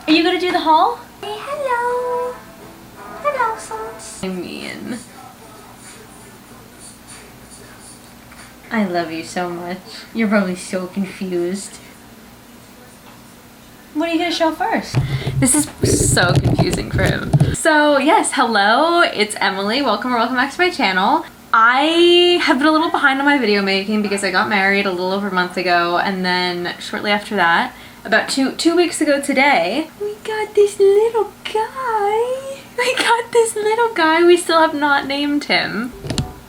Are you gonna do the haul? Hey, hello. Hello, sauce. I mean, I love you so much. You're probably so confused. What are you gonna show first? This is so confusing for him. So yes, hello, it's Emily. Welcome back to my channel. I have been a little behind on my video making because I got married a little over a month ago, and then shortly after that, about two weeks ago today, we got this little guy. We still have not named him.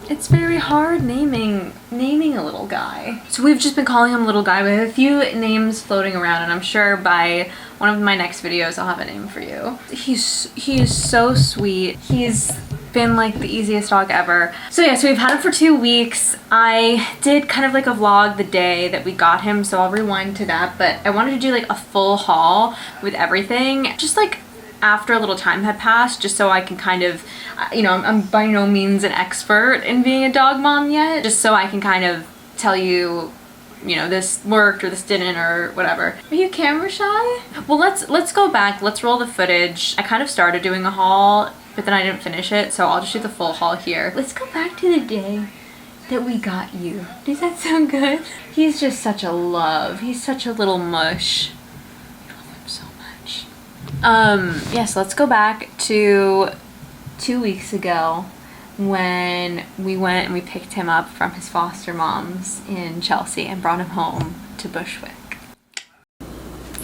It's very hard naming a little guy. So we've just been calling him little guy. We have a few names floating around, and I'm sure by one of my next videos I'll have a name for you. He is so sweet. He's been like the easiest dog ever. So yeah, so we've had him for 2 weeks. I did kind of like a vlog the day that we got him, so I'll rewind to that, but I wanted to do like a full haul with everything, just like after a little time had passed, just so I can kind of, you know, I'm by no means an expert in being a dog mom yet, just so I can kind of tell you, you know, this worked or this didn't or whatever. Are you camera shy? Well, let's go back, let's roll the footage. I kind of started doing a haul, but then I didn't finish it, so I'll just do the full haul here. Let's go back to the day that we got you. Does that sound good? He's just such a love. He's such a little mush. I love him so much. Yes, let's go back to 2 weeks ago when we went and we picked him up from his foster mom's in Chelsea and brought him home to Bushwick.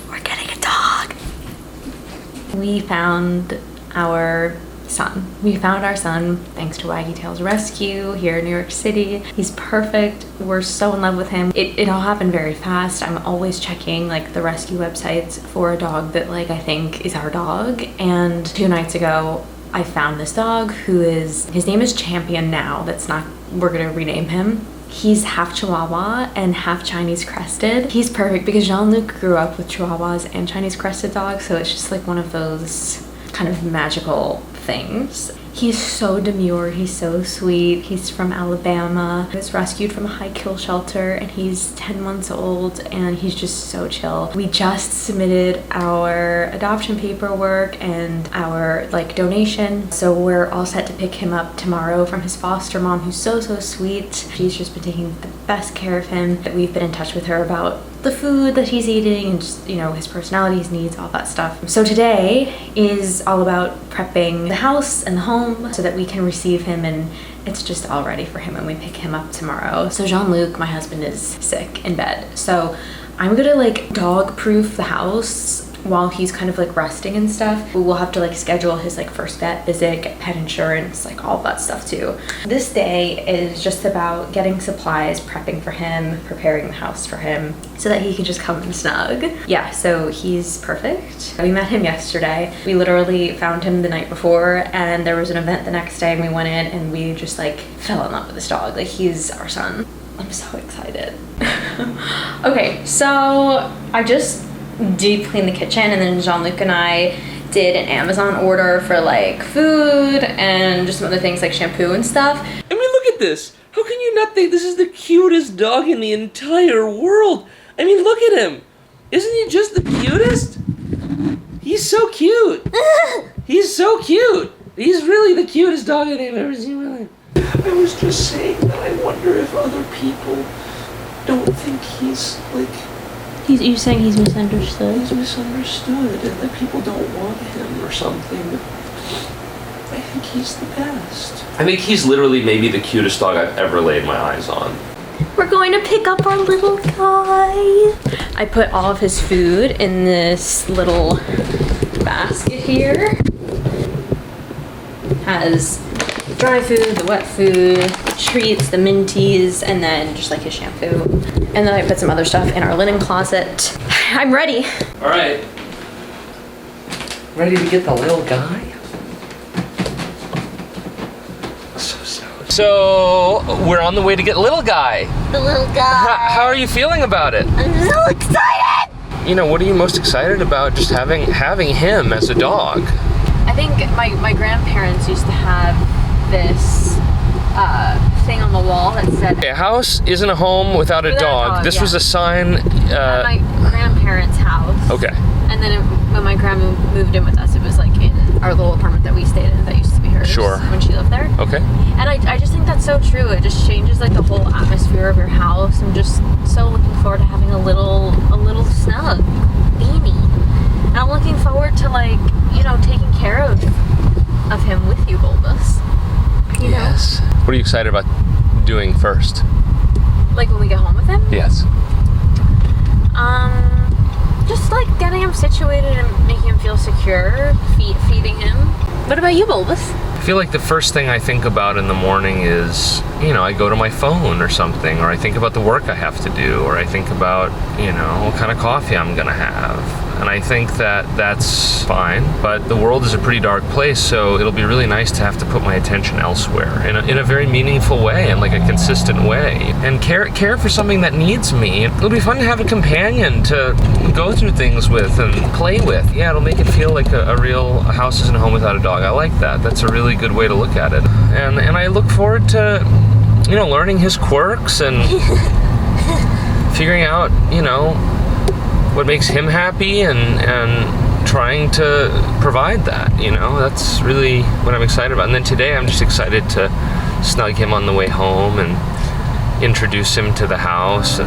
We're getting a dog. We found our son. We found our son thanks to Waggy Tails Rescue here in New York City. He's perfect. We're so in love with him. It all happened very fast. I'm always checking like the rescue websites for a dog that like I think is our dog, and 2 nights ago I found this dog his name is Champion now. We're gonna rename him. He's half Chihuahua and half Chinese crested. He's perfect because Jean-Luc grew up with Chihuahuas and Chinese crested dogs, so it's just like one of those kind of magical things. He's so demure, he's so sweet. He's from Alabama. He was rescued from a high kill shelter, and he's 10 months old, and he's just so chill. We just submitted our adoption paperwork and our like donation, so we're all set to pick him up tomorrow from his foster mom, who's so sweet. She's just been taking the best care of him. We've been in touch with her about the food that he's eating and just, you know, his personality, his needs, all that stuff. So today is all about prepping the house and the home so that we can receive him, and it's just all ready for him when we pick him up tomorrow. So Jean-Luc, my husband, is sick in bed, so I'm gonna like dog proof the house while he's kind of like resting and stuff. We'll have to like schedule his like first vet visit, get pet insurance, like all that stuff too. This day is just about getting supplies, prepping for him, preparing the house for him so that he can just come and snug. Yeah, so he's perfect. We met him yesterday. We literally found him the night before, and there was an event the next day, and we went in and we just like fell in love with this dog. Like, he's our son. I'm so excited. Okay, so I just deep cleaned the kitchen, and then Jean-Luc and I did an Amazon order for like food and just some other things like shampoo and stuff. I mean, look at this. How can you not think this is the cutest dog in the entire world? I mean, look at him. Isn't he just the cutest? He's so cute. He's so cute. He's really the cutest dog I think I've ever seen in my life. I was just saying that I wonder if other people don't think he's like... You're saying he's misunderstood? He's misunderstood, and that people don't want him or something. I think he's the best. I think he's literally maybe the cutest dog I've ever laid my eyes on. We're going to pick up our little guy. I put all of his food in this little basket here. Has dry food, the wet food, the treats, the minties, and then just like his shampoo. And then I put some other stuff in our linen closet. I'm ready. All right. Ready to get the little guy? So we're on the way to get little guy. The little guy. How are you feeling about it? I'm so excited! You know, what are you most excited about just having him as a dog? I think my grandparents used to have this thing on the wall that said, A house isn't a home without a dog. This was a sign. at my grandparents' house. Okay. And then when my grandma moved in with us, it was like in our little apartment that we stayed in that used to be hers. Sure. When she lived there. Okay. And I just think that's so true. It just changes like the whole atmosphere of your house. I'm just so looking forward to having a little snug beanie. And I'm looking forward to like, you know, taking care of him with you, Bulbous. You know? Yes. What are you excited about doing first? Like when we get home with him? Yes. Just like getting him situated and making him feel secure, feeding him. What about you, Bulbous? I feel like the first thing I think about in the morning is, you know, I go to my phone or something, or I think about the work I have to do, or I think about, you know, what kind of coffee I'm gonna have. And I think that that's fine, but the world is a pretty dark place, so it'll be really nice to have to put my attention elsewhere in a very meaningful way and like a consistent way, and care for something that needs me. It'll be fun to have a companion to go through things with and play with. Yeah, it'll make it feel like a real house isn't a home without a dog. I like that. That's a really good way to look at it. And I look forward to, you know, learning his quirks and figuring out, you know, what makes him happy and trying to provide that, you know. That's really what I'm excited about. And then today I'm just excited to snug him on the way home and introduce him to the house.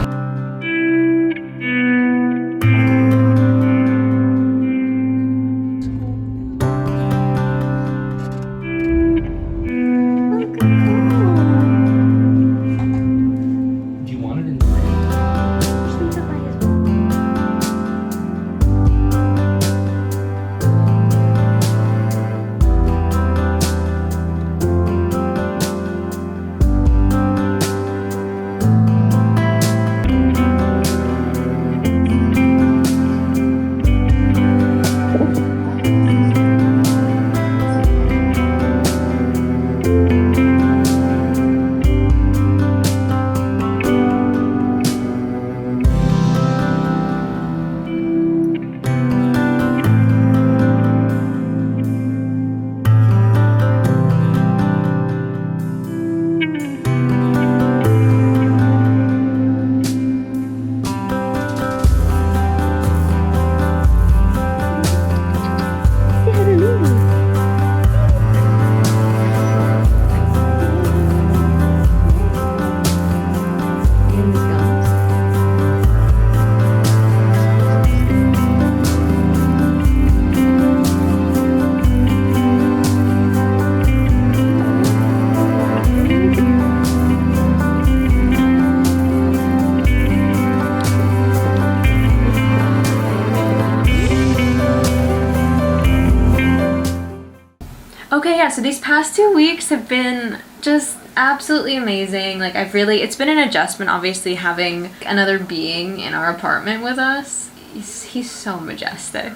Okay, yeah, so these past 2 weeks have been just absolutely amazing. Like, it's been an adjustment, obviously, having another being in our apartment with us. He's so majestic.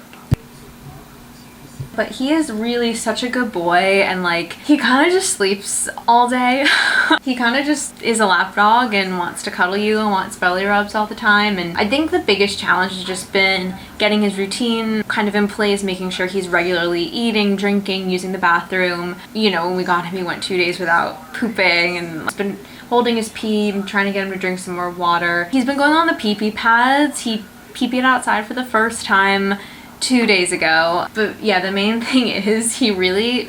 But he is really such a good boy, and like, he kind of just sleeps all day. He kind of just is a lap dog and wants to cuddle you and wants belly rubs all the time. And I think the biggest challenge has just been getting his routine kind of in place, making sure he's regularly eating, drinking, using the bathroom. You know, when we got him, he went 2 days without pooping, and it's been holding his pee and trying to get him to drink some more water. He's been going on the pee-pee pads. He pee-peed outside for the first time 2 days ago. But yeah, the main thing is he really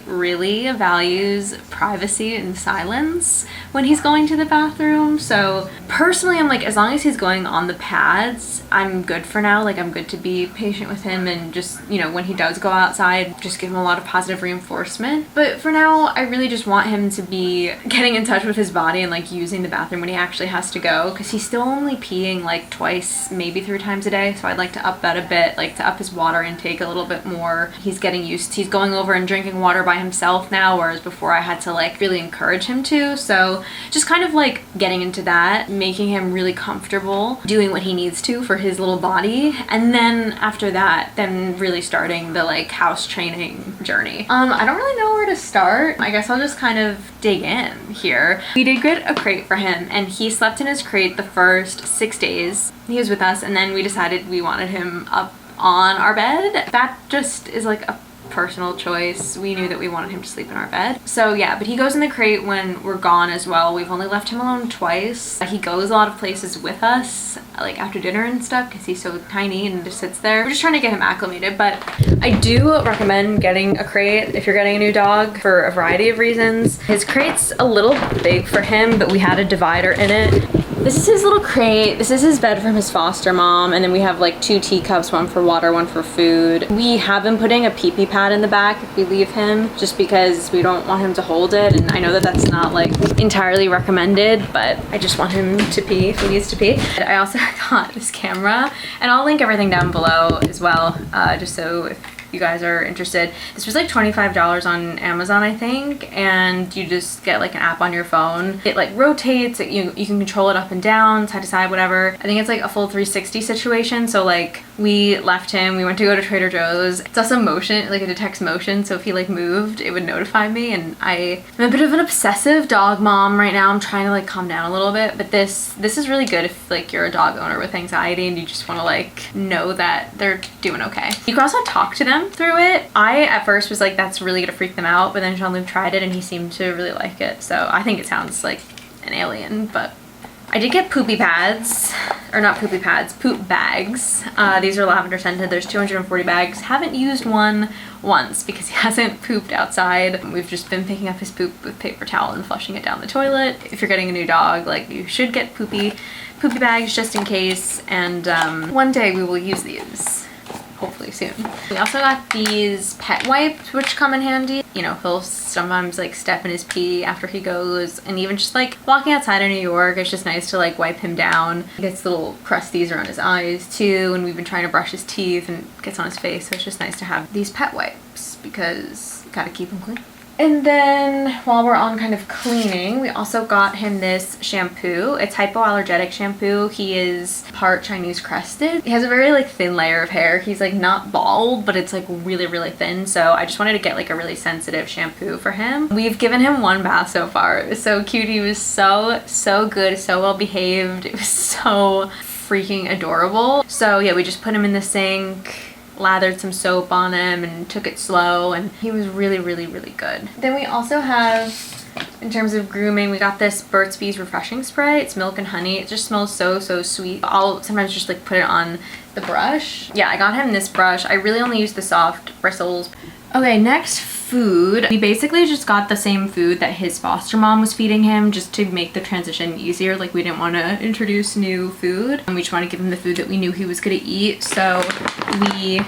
values privacy and silence when he's going to the bathroom. So personally, I'm like, as long as he's going on the pads, I'm good for now. Like, I'm good to be patient with him and just, you know, when he does go outside, just give him a lot of positive reinforcement. But for now, I really just want him to be getting in touch with his body and like using the bathroom when he actually has to go, because he's still only peeing like twice, maybe 3 times a day. So I'd like to up that a bit, like to up his water intake a little bit more. He's going over and drinking water by himself now, whereas before I had to like really encourage him to. So just kind of like getting into that, making him really comfortable doing what he needs to for his little body, and then after that, then really starting the like house training journey. I don't really know where to start. I guess I'll just kind of dig in here. We did get a crate for him, and he slept in his crate the first 6 days he was with us, and then we decided we wanted him up on our bed. That just is like a personal choice. We knew that we wanted him to sleep in our bed. So yeah, but he goes in the crate when we're gone as well. We've only left him alone twice. He goes a lot of places with us, like after dinner and stuff, because he's so tiny and just sits there. We're just trying to get him acclimated, but I do recommend getting a crate if you're getting a new dog for a variety of reasons. His crate's a little big for him, but we had a divider in it. This is his little crate. This is his bed from his foster mom. And then we have like 2 teacups, one for water, one for food. We have been putting a pee-pee pad in the back if we leave him, just because we don't want him to hold it. And I know that that's not like entirely recommended, but I just want him to pee if he needs to pee. I also got this camera, and I'll link everything down below as well, just so if you guys are interested. This was like $25 on Amazon, I think, and you just get like an app on your phone. It like rotates, you can control it up and down, side to side, whatever. I think it's like a full 360 situation. So like we left him, we went to go to Trader Joe's. It's also motion, like it detects motion, so if he like moved, it would notify me. And I'm a bit of an obsessive dog mom right now. I'm trying to like calm down a little bit, but this is really good if like you're a dog owner with anxiety and you just want to like know that they're doing okay. You can also talk to them through it. I at first was like, that's really gonna freak them out, but then Jean-Luc tried it and he seemed to really like it. So I think it sounds like an alien, but I did get poopy pads, or not poopy pads, poop bags. These are lavender scented. There's 240 bags. Haven't used one once because he hasn't pooped outside. We've just been picking up his poop with paper towel and flushing it down the toilet. If you're getting a new dog, like you should get poopy bags just in case. And one day we will use these. Hopefully soon. We also got these pet wipes, which come in handy. You know, he'll sometimes like step in his pee after he goes, and even just like walking outside in New York, it's just nice to like wipe him down. He gets little crusties around his eyes too, and we've been trying to brush his teeth and it gets on his face, so it's just nice to have these pet wipes because you gotta keep him clean. And then while we're on kind of cleaning, we also got him this shampoo. It's hypoallergenic shampoo. He is part Chinese crested. He has a very like thin layer of hair. He's like not bald, but it's like really, really thin. So I just wanted to get like a really sensitive shampoo for him. We've given him 1 bath so far. It was so cute. He was so good, so well behaved. It was so freaking adorable. So yeah, we just put him in the sink, lathered some soap on him and took it slow, and he was really good. Then we also have, in terms of grooming, we got this Burt's Bees refreshing spray. It's milk and honey. It just smells so sweet. I'll sometimes just like put it on the brush. Yeah, I got him this brush. I really only use the soft bristles. Okay, next, food. We basically just got the same food that his foster mom was feeding him just to make the transition easier. Like we didn't want to introduce new food, and we just want to give him the food that we knew he was gonna eat. So we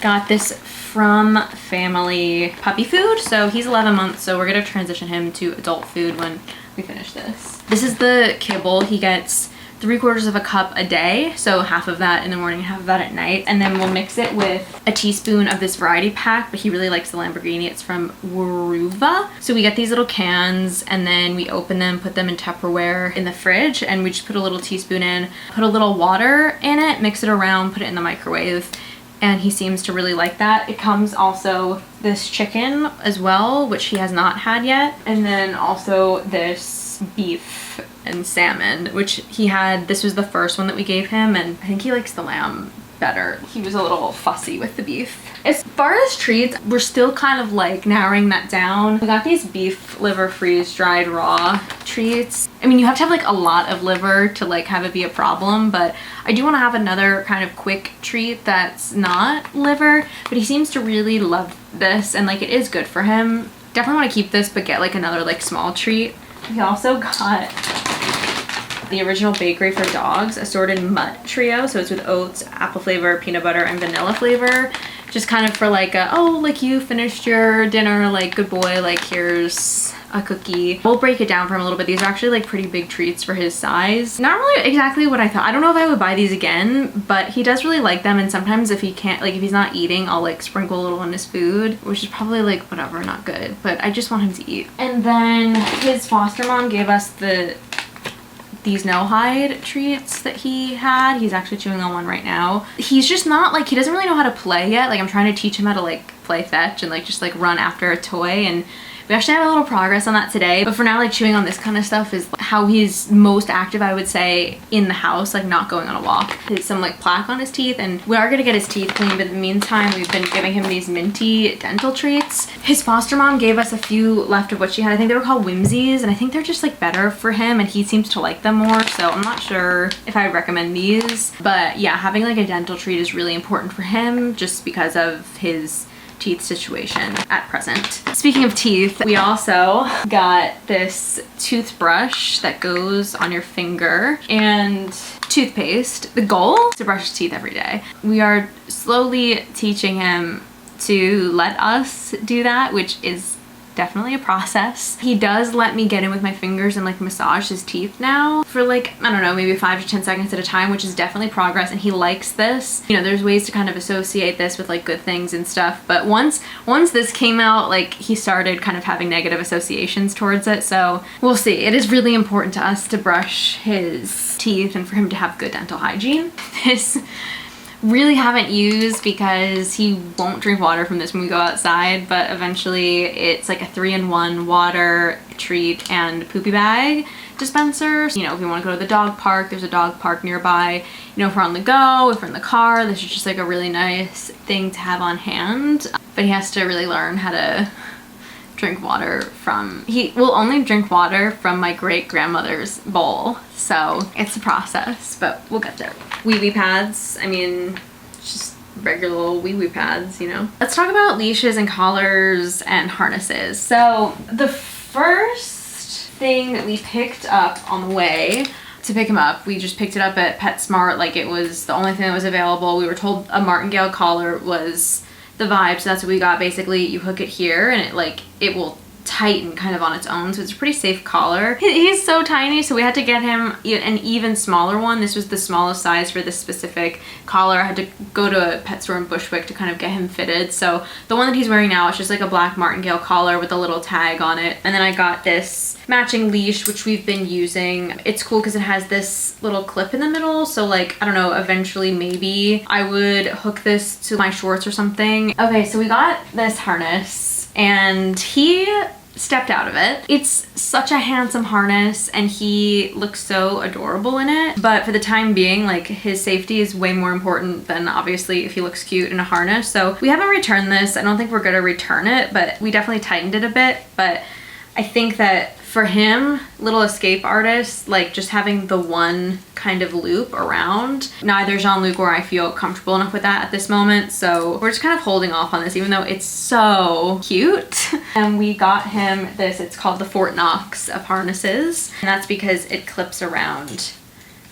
got this From Family puppy food. So he's 11 months, so we're gonna transition him to adult food when we finish this. This is the kibble. He gets 3/4 of a cup a day, so half of that in the morning, half of that at night, and then we'll mix it with a teaspoon of this variety pack, but he really likes the Lamborghini. It's from Waruva. So we get these little cans, and then we open them, put them in Tupperware in the fridge, and we just put a little teaspoon in, put a little water in it, mix it around, put it in the microwave, and he seems to really like that. It comes also this chicken as well, which he has not had yet, and then also this beef and salmon, which he had. This was the first one that we gave him, and I think he likes the lamb better. He was a little fussy with the beef. As far as treats, we're still kind of like narrowing that down. We got these beef liver freeze-dried raw treats. I mean, you have to have like a lot of liver to like have it be a problem, but I do want to have another kind of quick treat that's not liver, but he seems to really love this, and like it is good for him. Definitely want to keep this, but get like another like small treat. We also got the Original Bakery for Dogs assorted mutt trio. So it's with oats, apple flavor, peanut butter, and vanilla flavor. Just kind of for like a, oh, like you finished your dinner, like good boy, like here's a cookie. We'll break it down for him a little bit. These are actually like pretty big treats for his size. Not really exactly what I thought. I don't know if I would buy these again, but he does really like them. And sometimes if he can't, like if he's not eating, I'll like sprinkle a little on his food, which is probably like whatever, not good, but I just want him to eat. And then his foster mom gave us these no-hide treats that he had. He's actually chewing on one right now. He's just not like, he doesn't really know how to play yet. Like I'm trying to teach him how to like play fetch and like just like run after a toy, and We actually had a little progress on that today, but for now, like chewing on this kind of stuff is how he's most active, I would say, in the house, like not going on a walk. There's some like plaque on his teeth, and we are gonna get his teeth cleaned, but in the meantime, we've been giving him these minty dental treats. His foster mom gave us a few left of what she had. I think they were called Whimsies, and I think they're just like better for him, and he seems to like them more, so I'm not sure if I recommend these. But yeah, having like a dental treat is really important for him just because of his teeth situation at present. Speaking of teeth, we also got this toothbrush that goes on your finger and toothpaste. The goal is to brush his teeth every day. We are slowly teaching him to let us do that, which is definitely a process. He does let me get in with my fingers and like massage his teeth now for like, I don't know, maybe 5 to 10 seconds at a time, which is definitely progress, and he likes this. You know, there's ways to kind of associate this with like good things and stuff, but once this came out, like he started kind of having negative associations towards it, so we'll see. It is really important to us to brush his teeth and for him to have good dental hygiene. This really haven't used because he won't drink water from this when we go outside, but eventually it's like a 3-in-1 water, treat, and poopy bag dispenser. You know, if we want to go to the dog park, there's a dog park nearby. You know, if we're on the go, if we're in the car, this is just like a really nice thing to have on hand. But he has to really learn how to drink water from, he will only drink water from my great grandmother's bowl, so it's a process, but we'll get there. Wee pads, I mean, just regular little wee pads, you know. Let's talk about leashes and collars and harnesses. So the first thing that we picked up on the way to pick him up, we just picked it up at PetSmart, like it was the only thing that was available. We were told a martingale collar was the vibe, so that's what we got. Basically, you hook it here and it will tighten kind of on its own, so it's a pretty safe collar. He's so tiny, so we had to get him an even smaller one. This was the smallest size for this specific collar. I had to go to a pet store in Bushwick to kind of get him fitted. So the one that he's wearing now is just like a black martingale collar with a little tag on it. And then I got this matching leash, which we've been using. It's cool because it has this little clip in the middle, so like, I don't know, eventually maybe I would hook this to my shorts or something. Okay, so we got this harness and he stepped out of it. It's such a handsome harness and he looks so adorable in it, but for the time being, like, his safety is way more important than obviously if he looks cute in a harness. So we haven't returned this. I don't think we're gonna return it, but we definitely tightened it a bit. But I think that for him, little escape artist, like just having the one kind of loop around, neither Jean-Luc or I feel comfortable enough with that at this moment. So we're just kind of holding off on this, even though it's so cute. And we got him this, it's called the Fort Knox of harnesses. And that's because it clips around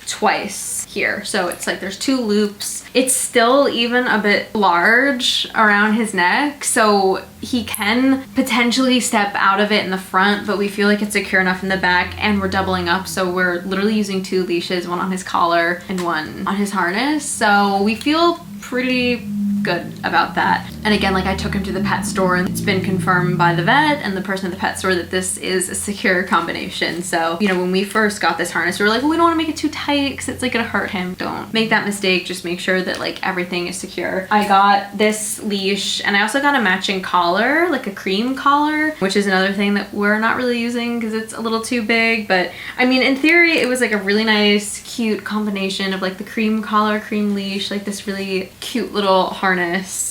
twice here. So it's like there's 2 loops. It's still even a bit large around his neck, so he can potentially step out of it in the front, but we feel like it's secure enough in the back, and we're doubling up, so we're literally using 2 leashes, one on his collar and one on his harness. So we feel pretty good about that. And again, like, I took him to the pet store and it's been confirmed by the vet and the person at the pet store that this is a secure combination. So, you know, when we first got this harness, we were like, well, we don't want to make it too tight because it's like gonna hurt him. Don't make that mistake. Just make sure that like everything is secure. I got this leash and I also got a matching collar, like a cream collar, which is another thing that we're not really using because it's a little too big. But I mean, in theory, it was like a really nice, cute combination of like the cream collar, cream leash, like this really cute little harness.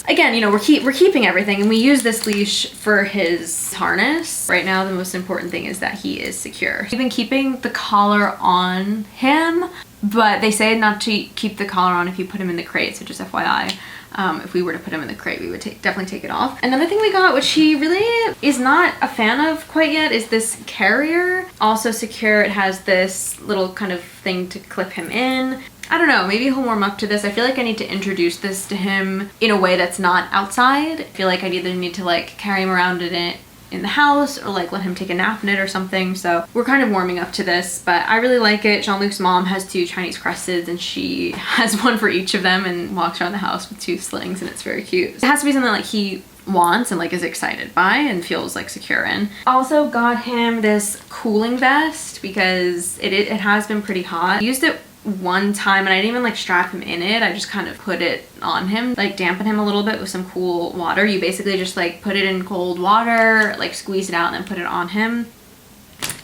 Again, you know, we're keeping everything, and we use this leash for his harness. Right now, the most important thing is that he is secure. We've been keeping the collar on him, but they say not to keep the collar on if you put him in the crate, so just FYI. If we were to put him in the crate, we would definitely take it off. Another thing we got, which he really is not a fan of quite yet, is this carrier. Also secure, it has this little kind of thing to clip him in. I don't know, maybe he'll warm up to this. I feel like I need to introduce this to him in a way that's not outside. I feel like I either need to like carry him around in it in the house or like let him take a nap in it or something. So we're kind of warming up to this, but I really like it. Jean-Luc's mom has 2 Chinese cresteds and she has one for each of them and walks around the house with 2 slings, and it's very cute. It has to be something like he wants and like is excited by and feels like secure in. Also got him this cooling vest because it has been pretty hot. I used it one time, and I didn't even like strap him in it. I just kind of put it on him, like dampen him a little bit with some cool water. You basically just like put it in cold water, like squeeze it out and then put it on him.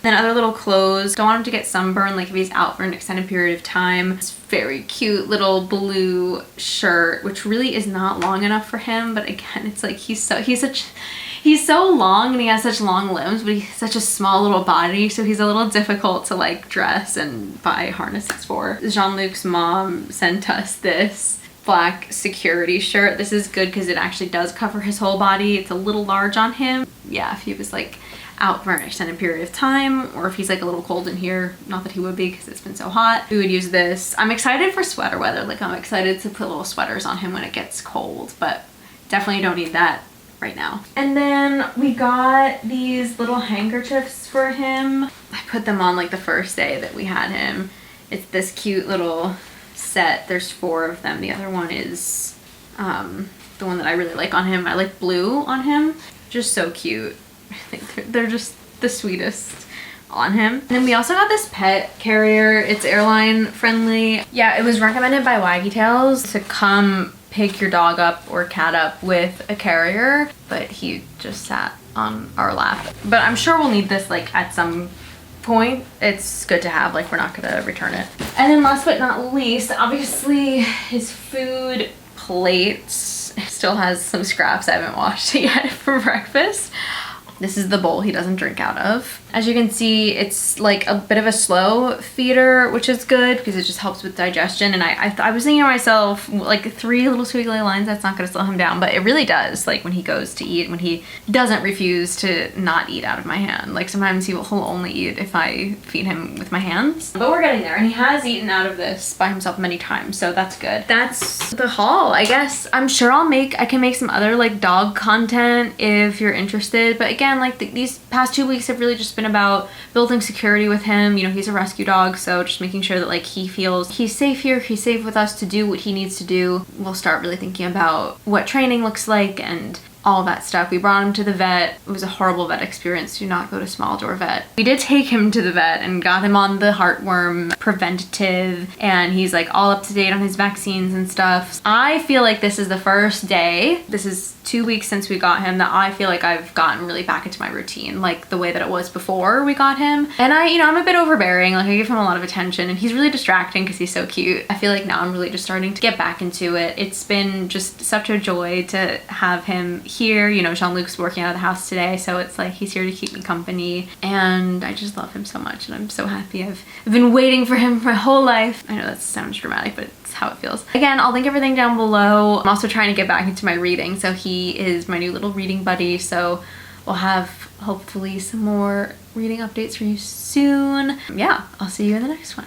Then other little clothes. Don't want him to get sunburned, like if he's out for an extended period of time. This very cute little blue shirt, which really is not long enough for him, but again, it's like he's so long and he has such long limbs, but he's such a small little body, so he's a little difficult to like dress and buy harnesses for. Jean-Luc's mom sent us this black security shirt. This is good because it actually does cover his whole body. It's a little large on him. Yeah, if he was like out for an extended period of time, or if he's like a little cold in here, not that he would be because it's been so hot, we would use this. I'm excited for sweater weather. Like I'm excited to put little sweaters on him when it gets cold, but definitely don't need that right now. And then we got these little handkerchiefs for him. I put them on like the first day that we had him. It's this cute little set. There's 4 of them. The other one is the one that I really like on him. I like blue on him. Just so cute. I think they're just the sweetest on him. And then we also got this pet carrier. It's airline friendly. Yeah, it was recommended by Waggy Tails to come pick your dog up or cat up with a carrier, but he just sat on our lap. But I'm sure we'll need this like at some point. It's good to have, like we're not gonna return it. And then last but not least, obviously his food plates. It still has some scraps. I haven't washed it yet for breakfast. This is the bowl he doesn't drink out of. As you can see, it's like a bit of a slow feeder, which is good because it just helps with digestion. And I was thinking to myself, like 3 little squiggly lines, that's not gonna slow him down, but it really does. Like when he goes to eat, when he doesn't refuse to not eat out of my hand. Like sometimes he'll only eat if I feed him with my hands. But we're getting there, and he has eaten out of this by himself many times, so that's good. That's the haul, I guess. I'm sure I can make some other like dog content if you're interested. But again, like these past 2 weeks have really just been about building security with him. You know, he's a rescue dog, so just making sure that like he feels he's safe here, he's safe with us to do what he needs to do. We'll start really thinking about what training looks like and all that stuff. We brought him to the vet. It was a horrible vet experience. Do not go to small door vet. We did take him to the vet and got him on the heartworm preventative, and he's like all up to date on his vaccines and stuff. I feel like this is the first day, this is 2 weeks since we got him, that I feel like I've gotten really back into my routine, like the way that it was before we got him. And I'm a bit overbearing. Like I give him a lot of attention, and he's really distracting because he's so cute. I feel like now I'm really just starting to get back into it. It's been just such a joy to have him here. You know, Jean-Luc's working out of the house today, so it's like he's here to keep me company, and I just love him so much, and I'm so happy. I've been waiting for him my whole life. I know that sounds dramatic, but it's how it feels. Again, I'll link everything down below. I'm also trying to get back into my reading, so he is my new little reading buddy, so we'll have hopefully some more reading updates for you soon. Yeah, I'll see you in the next one.